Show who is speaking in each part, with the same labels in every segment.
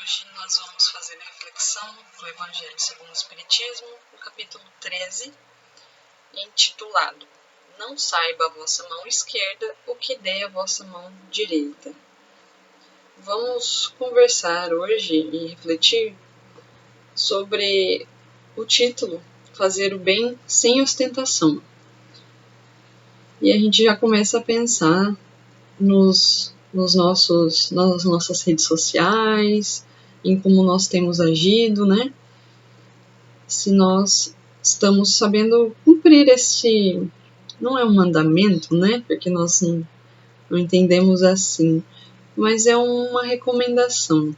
Speaker 1: Hoje nós vamos fazer a reflexão do Evangelho segundo o Espiritismo, no capítulo 13, intitulado Não saiba a vossa mão esquerda o que dê a vossa mão direita. Vamos conversar hoje e refletir sobre o título Fazer o bem sem ostentação. E a gente já começa a pensar nas nossas redes sociais, em como nós temos agido, né? Se nós estamos sabendo cumprir esse, não é um mandamento, né? Porque nós não entendemos assim, mas é uma recomendação.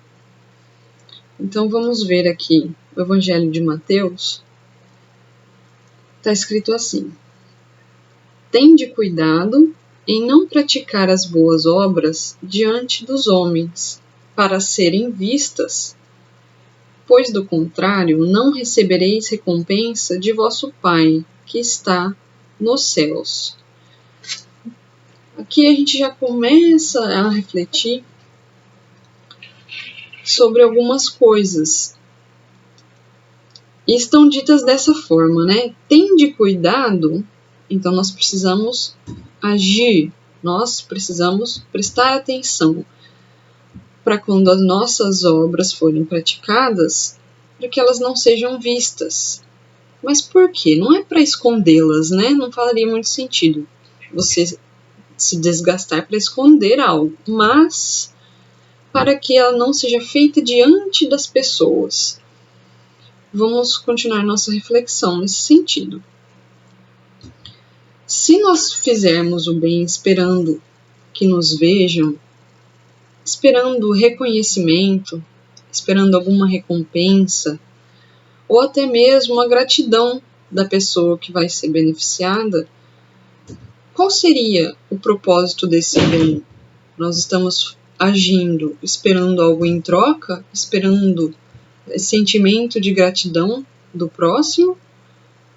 Speaker 1: Então vamos ver aqui o Evangelho de Mateus. Está escrito assim: Tende cuidado em não praticar as boas obras diante dos homens, para serem vistas, pois do contrário não recebereis recompensa de vosso Pai, que está nos céus. Aqui a gente já começa a refletir sobre algumas coisas. E estão ditas dessa forma, né? Tende cuidado, então nós precisamos agir, nós precisamos prestar atenção para quando as nossas obras forem praticadas, para que elas não sejam vistas. Mas por quê? Não é para escondê-las, né? Não faria muito sentido você se desgastar para esconder algo, mas para que ela não seja feita diante das pessoas. Vamos continuar nossa reflexão nesse sentido. Se nós fizermos o bem esperando que nos vejam, esperando reconhecimento, esperando alguma recompensa, ou até mesmo a gratidão da pessoa que vai ser beneficiada, qual seria o propósito desse bem? Nós estamos agindo, esperando algo em troca, esperando sentimento de gratidão do próximo,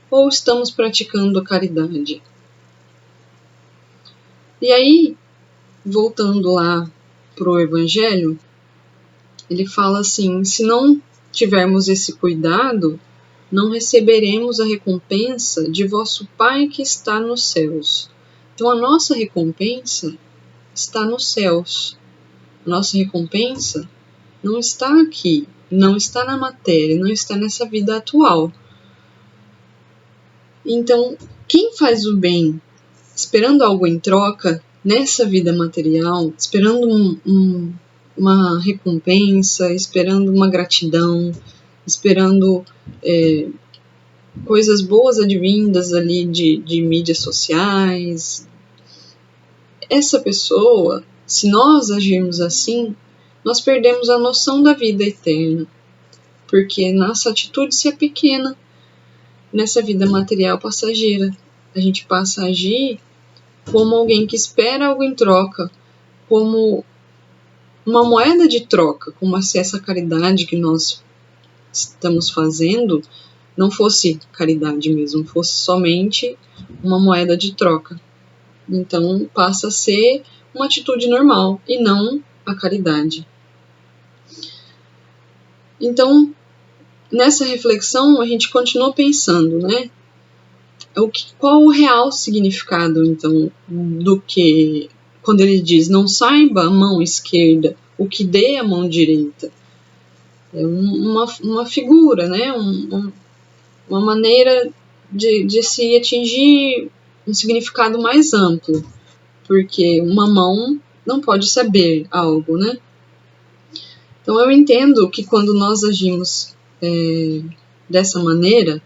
Speaker 1: ou estamos praticando a caridade? E aí, voltando lá para o Evangelho, ele fala assim: se não tivermos esse cuidado, não receberemos a recompensa de vosso Pai que está nos céus. Então a nossa recompensa está nos céus. A nossa recompensa não está aqui, não está na matéria, não está nessa vida atual. Então, quem faz o bem esperando algo em troca, nessa vida material, esperando uma recompensa, esperando uma gratidão, esperando coisas boas advindas ali de mídias sociais, essa pessoa, se nós agirmos assim, nós perdemos a noção da vida eterna, porque nossa atitude se é pequena nessa vida material passageira. A gente passa a agir como alguém que espera algo em troca, como uma moeda de troca, como se essa caridade que nós estamos fazendo não fosse caridade mesmo, fosse somente uma moeda de troca. Então passa a ser uma atitude normal e não a caridade. Então, nessa reflexão, a gente continua pensando, né? Qual o real significado, então, do que, quando ele diz não saiba a mão esquerda o que dê a mão direita? É uma figura, né? Uma maneira de se atingir um significado mais amplo, porque uma mão não pode saber algo, né? Então eu entendo que quando nós agimos dessa maneira,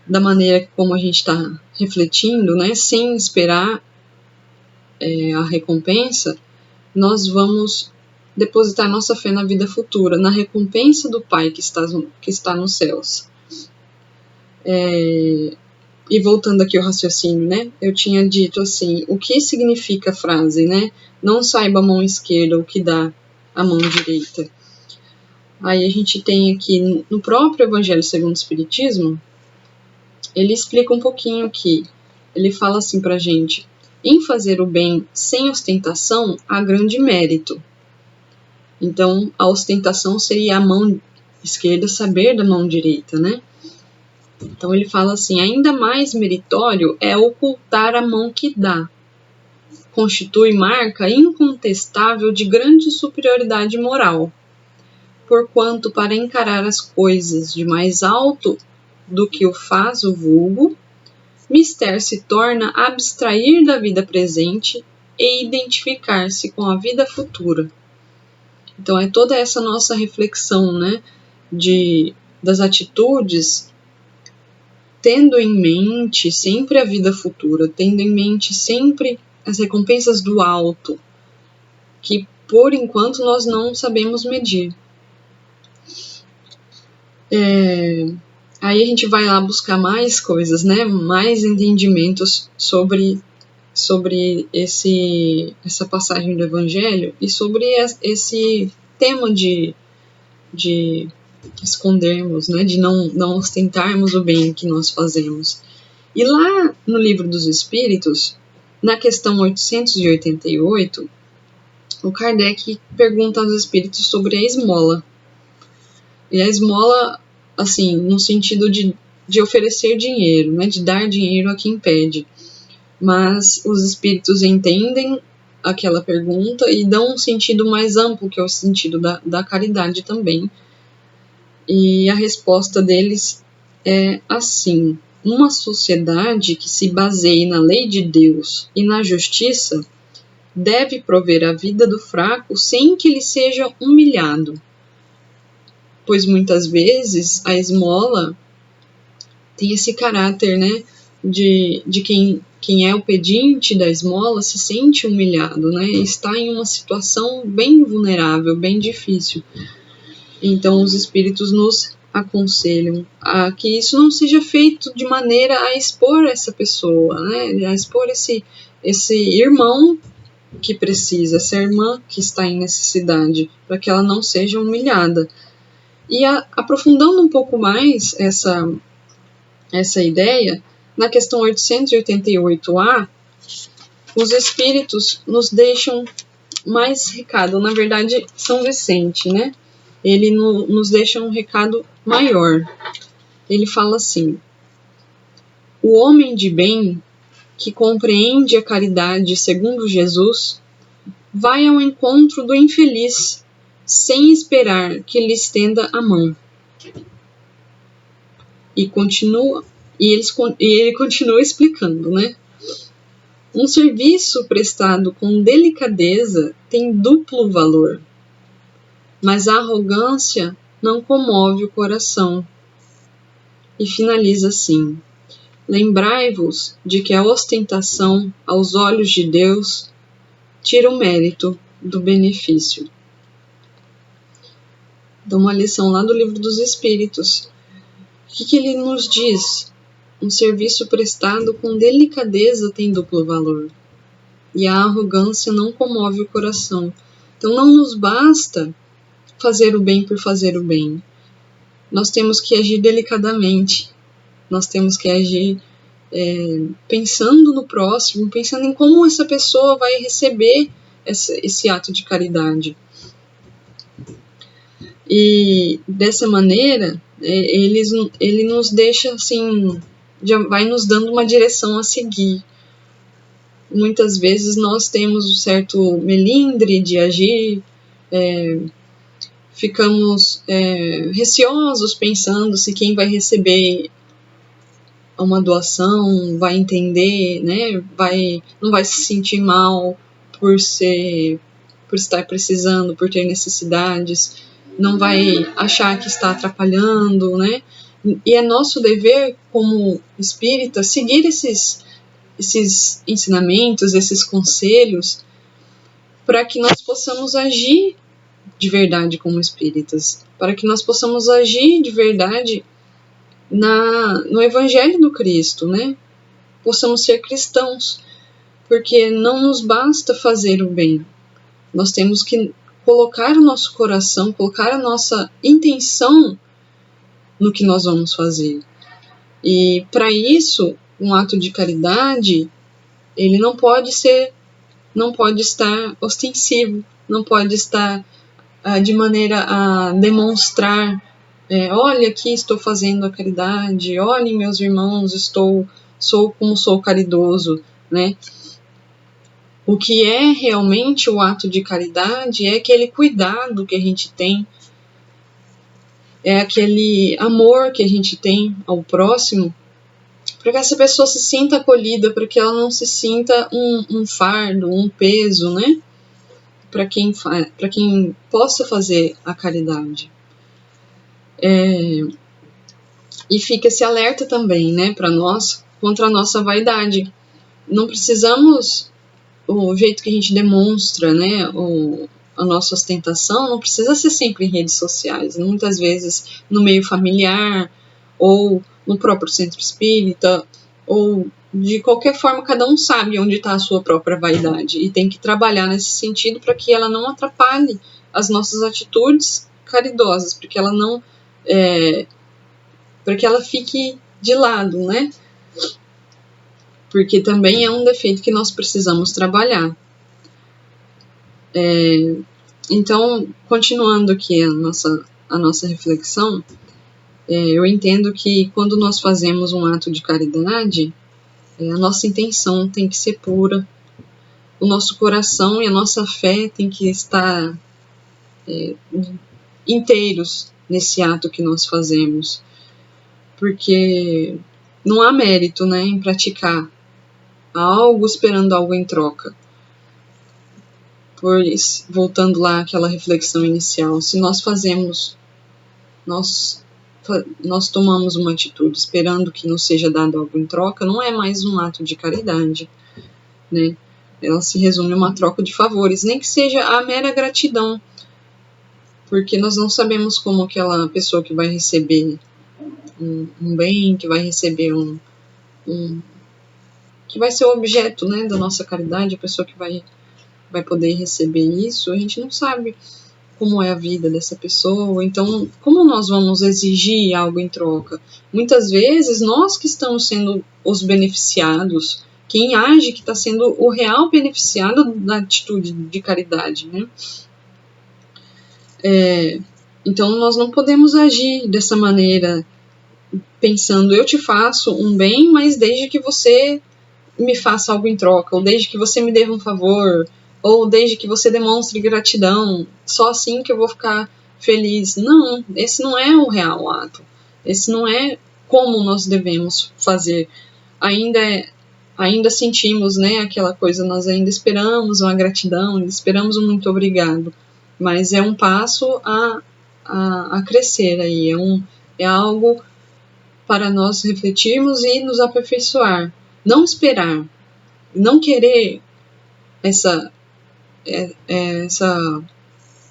Speaker 1: da maneira como a gente está refletindo, né, sem esperar a recompensa, nós vamos depositar nossa fé na vida futura, na recompensa do Pai que está nos céus. E voltando aqui ao raciocínio, né, eu tinha dito assim, o que significa a frase, né, não saiba a mão esquerda o que dá a mão direita. Aí a gente tem aqui, no próprio Evangelho segundo o Espiritismo, ele explica um pouquinho aqui. Ele fala assim pra gente: em fazer o bem sem ostentação há grande mérito. Então, a ostentação seria a mão esquerda saber da mão direita, né? Então, ele fala assim: ainda mais meritório é ocultar a mão que dá. Constitui marca incontestável de grande superioridade moral, porquanto para encarar as coisas de mais alto do que o faz o vulgo, mister se torna abstrair da vida presente e identificar-se com a vida futura. Então é toda essa nossa reflexão, né, das atitudes, tendo em mente sempre a vida futura, tendo em mente sempre as recompensas do alto, que por enquanto nós não sabemos medir. Aí a gente vai lá buscar mais coisas, né? Mais entendimentos sobre essa passagem do Evangelho e sobre esse tema de escondermos, né? De não ostentarmos o bem que nós fazemos. E lá no Livro dos Espíritos, na questão 888, o Kardec pergunta aos espíritos sobre a esmola. E a esmola, assim, no sentido de oferecer dinheiro, né, de dar dinheiro a quem pede. Mas os espíritos entendem aquela pergunta e dão um sentido mais amplo, que é o sentido da caridade também. E a resposta deles é assim: uma sociedade que se baseie na lei de Deus e na justiça deve prover a vida do fraco sem que ele seja humilhado, pois muitas vezes a esmola tem esse caráter, né, de quem é o pedinte da esmola se sente humilhado, né, está em uma situação bem vulnerável, bem difícil. Então os espíritos nos aconselham a que isso não seja feito de maneira a expor essa pessoa, né, a expor esse irmão que precisa, essa irmã que está em necessidade, para que ela não seja humilhada. E aprofundando um pouco mais essa ideia, na questão 888A, os espíritos nos deixam mais recado. Na verdade, São Vicente, né? Ele nos deixa um recado maior. Ele fala assim: o homem de bem, que compreende a caridade segundo Jesus, vai ao encontro do infeliz, sem esperar que lhe estenda a mão. E ele continua explicando, né? Um serviço prestado com delicadeza tem duplo valor, mas a arrogância não comove o coração. E finaliza assim: lembrai-vos de que a ostentação, aos olhos de Deus, tira o mérito do benefício. Dá uma lição lá do Livro dos Espíritos. O que ele nos diz? Um serviço prestado com delicadeza tem duplo valor, e a arrogância não comove o coração. Então não nos basta fazer o bem por fazer o bem. Nós temos que agir delicadamente, nós temos que agir pensando no próximo, pensando em como essa pessoa vai receber esse ato de caridade. E dessa maneira, ele nos deixa assim, já vai nos dando uma direção a seguir. Muitas vezes nós temos um certo melindre de agir, ficamos receosos pensando se quem vai receber uma doação vai entender, né, não vai se sentir mal por estar precisando, por ter necessidades, não vai achar que está atrapalhando, né? E é nosso dever como espírita seguir esses ensinamentos, esses conselhos, para que nós possamos agir de verdade como espíritas, para que nós possamos agir de verdade no Evangelho do Cristo, né? Possamos ser cristãos, porque não nos basta fazer o bem, nós temos que colocar o nosso coração, colocar a nossa intenção no que nós vamos fazer. E para isso, um ato de caridade, ele não pode estar ostensivo, não pode estar de maneira a demonstrar, olha, aqui estou fazendo a caridade, olhem meus irmãos, sou caridoso, né? O que é realmente o ato de caridade é aquele cuidado que a gente tem, é aquele amor que a gente tem ao próximo, para que essa pessoa se sinta acolhida, para que ela não se sinta um fardo, um peso, né? Para quem possa fazer a caridade. E fica esse alerta também, né, para nós, contra a nossa vaidade. Não precisamos, o jeito que a gente demonstra, né, a nossa ostentação, não precisa ser sempre em redes sociais. Muitas vezes no meio familiar, ou no próprio centro espírita, ou de qualquer forma, cada um sabe onde está a sua própria vaidade e tem que trabalhar nesse sentido para que ela não atrapalhe as nossas atitudes caridosas, para que ela não para que ela fique de lado, né? Porque também é um defeito que nós precisamos trabalhar. Então, continuando aqui a nossa reflexão, eu entendo que quando nós fazemos um ato de caridade, a nossa intenção tem que ser pura, o nosso coração e a nossa fé tem que estar inteiros nesse ato que nós fazemos, porque não há mérito, né, em praticar algo esperando algo em troca. Pois, voltando lá àquela reflexão inicial, se nós tomamos uma atitude esperando que nos seja dado algo em troca, não é mais um ato de caridade, né? Ela se resume a uma troca de favores, nem que seja a mera gratidão, porque nós não sabemos como aquela pessoa que vai receber um bem, que vai receber que vai ser o objeto, né, da nossa caridade, a pessoa que vai poder receber isso, a gente não sabe como é a vida dessa pessoa, então como nós vamos exigir algo em troca? Muitas vezes nós que estamos sendo os beneficiados, quem age que está sendo o real beneficiado da atitude de caridade, né? Então nós não podemos agir dessa maneira, pensando, eu te faço um bem, mas desde que você me faça algo em troca, ou desde que você me dê um favor, ou desde que você demonstre gratidão, só assim que eu vou ficar feliz. Não, esse não é o real ato. Esse não é como nós devemos fazer. Ainda sentimos, né, aquela coisa, nós ainda esperamos uma gratidão, ainda esperamos um muito obrigado. Mas é um passo a crescer aí, é algo para nós refletirmos e nos aperfeiçoar. Não esperar, não querer essa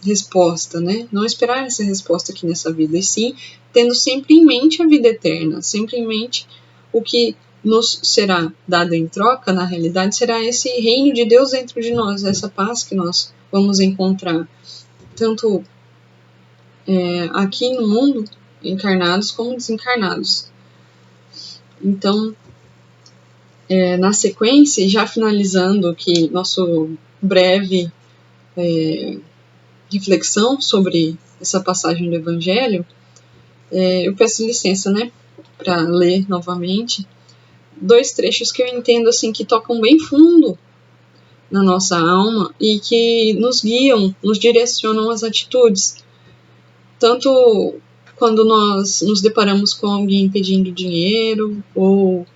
Speaker 1: resposta, né? Não esperar essa resposta aqui nessa vida, e sim tendo sempre em mente a vida eterna, sempre em mente o que nos será dado em troca, na realidade, será esse reino de Deus dentro de nós, essa paz que nós vamos encontrar, tanto aqui no mundo, encarnados como desencarnados. Então, na sequência, já finalizando aqui nosso breve reflexão sobre essa passagem do Evangelho, eu peço licença, né, para ler novamente 2 trechos que eu entendo assim que tocam bem fundo na nossa alma e que nos guiam, nos direcionam as atitudes, tanto quando nós nos deparamos com alguém pedindo dinheiro, ou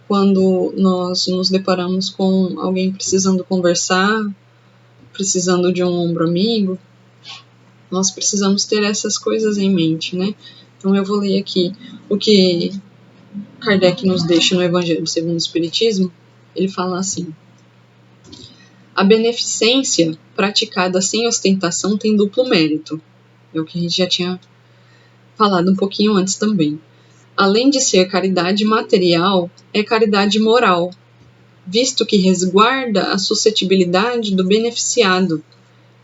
Speaker 1: quando nós nos deparamos com alguém precisando conversar, precisando de um ombro amigo. Nós precisamos ter essas coisas em mente, né? Então eu vou ler aqui o que Kardec nos deixa no Evangelho segundo o Espiritismo. Ele fala assim: a beneficência praticada sem ostentação tem duplo mérito. É o que a gente já tinha falado um pouquinho antes também. Além de ser caridade material, é caridade moral, visto que resguarda a suscetibilidade do beneficiado,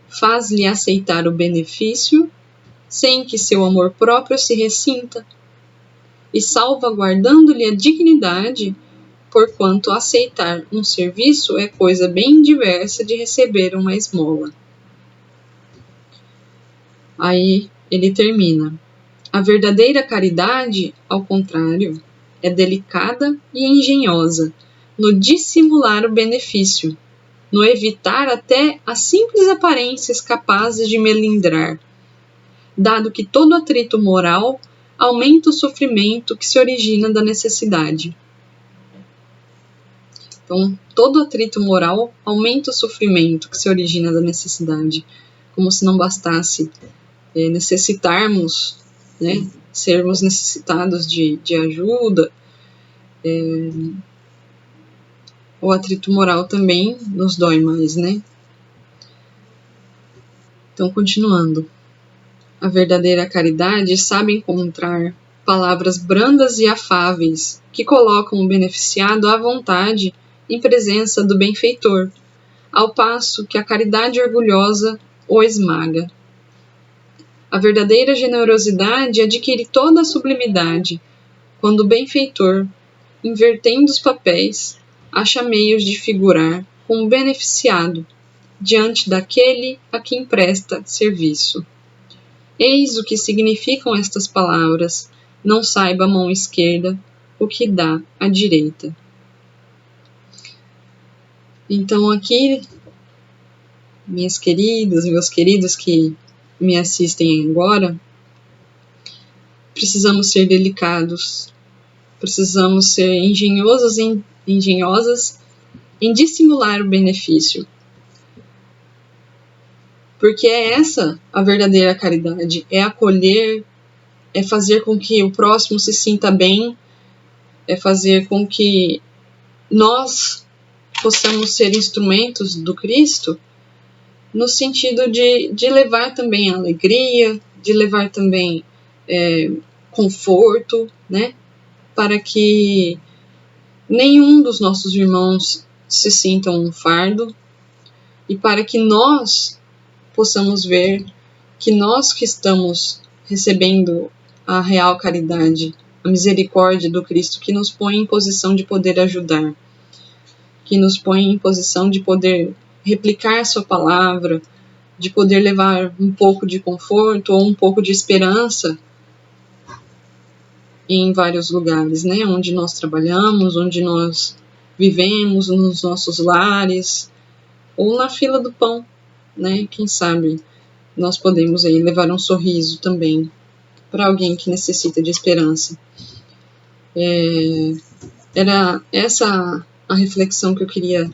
Speaker 1: faz-lhe aceitar o benefício sem que seu amor próprio se ressinta, e salvaguardando-lhe a dignidade, porquanto aceitar um serviço é coisa bem diversa de receber uma esmola. Aí ele termina: a verdadeira caridade, ao contrário, é delicada e engenhosa no dissimular o benefício, no evitar até as simples aparências capazes de melindrar, dado que todo atrito moral aumenta o sofrimento que se origina da necessidade. Então, todo atrito moral aumenta o sofrimento que se origina da necessidade, como se não bastasse necessitarmos, né, sermos necessitados de ajuda. O atrito moral também nos dói mais, né? Então, continuando. A verdadeira caridade sabe encontrar palavras brandas e afáveis que colocam o beneficiado à vontade em presença do benfeitor, ao passo que a caridade orgulhosa o esmaga. A verdadeira generosidade adquire toda a sublimidade quando o benfeitor, invertendo os papéis, acha meios de figurar como beneficiado diante daquele a quem presta serviço. Eis o que significam estas palavras: não saiba a mão esquerda o que dá a direita. Então aqui, minhas queridas, meus queridos que me assistem agora, precisamos ser delicados, precisamos ser engenhosas em dissimular o benefício. Porque é essa a verdadeira caridade, é acolher, é fazer com que o próximo se sinta bem, é fazer com que nós possamos ser instrumentos do Cristo, no sentido de levar também alegria, de levar também conforto, né? Para que nenhum dos nossos irmãos se sinta um fardo e para que nós possamos ver que nós que estamos recebendo a real caridade, a misericórdia do Cristo, que nos põe em posição de poder ajudar, que nos põe em posição de poder replicar sua palavra, de poder levar um pouco de conforto ou um pouco de esperança em vários lugares, né? Onde nós trabalhamos, onde nós vivemos, nos nossos lares, ou na fila do pão, né? Quem sabe nós podemos aí levar um sorriso também para alguém que necessita de esperança. Era essa a reflexão que eu queria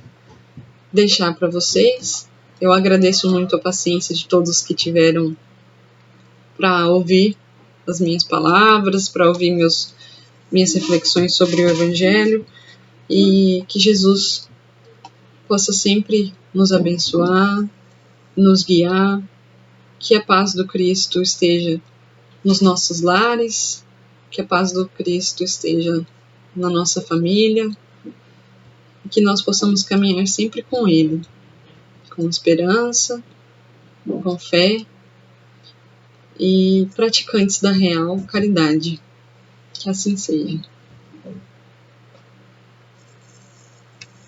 Speaker 1: deixar para vocês. Eu agradeço muito a paciência de todos que tiveram para ouvir as minhas palavras, para ouvir minhas reflexões sobre o Evangelho, e que Jesus possa sempre nos abençoar, nos guiar, que a paz do Cristo esteja nos nossos lares, que a paz do Cristo esteja na nossa família, e que nós possamos caminhar sempre com Ele, com esperança, com fé e praticantes da real caridade. Que assim seja.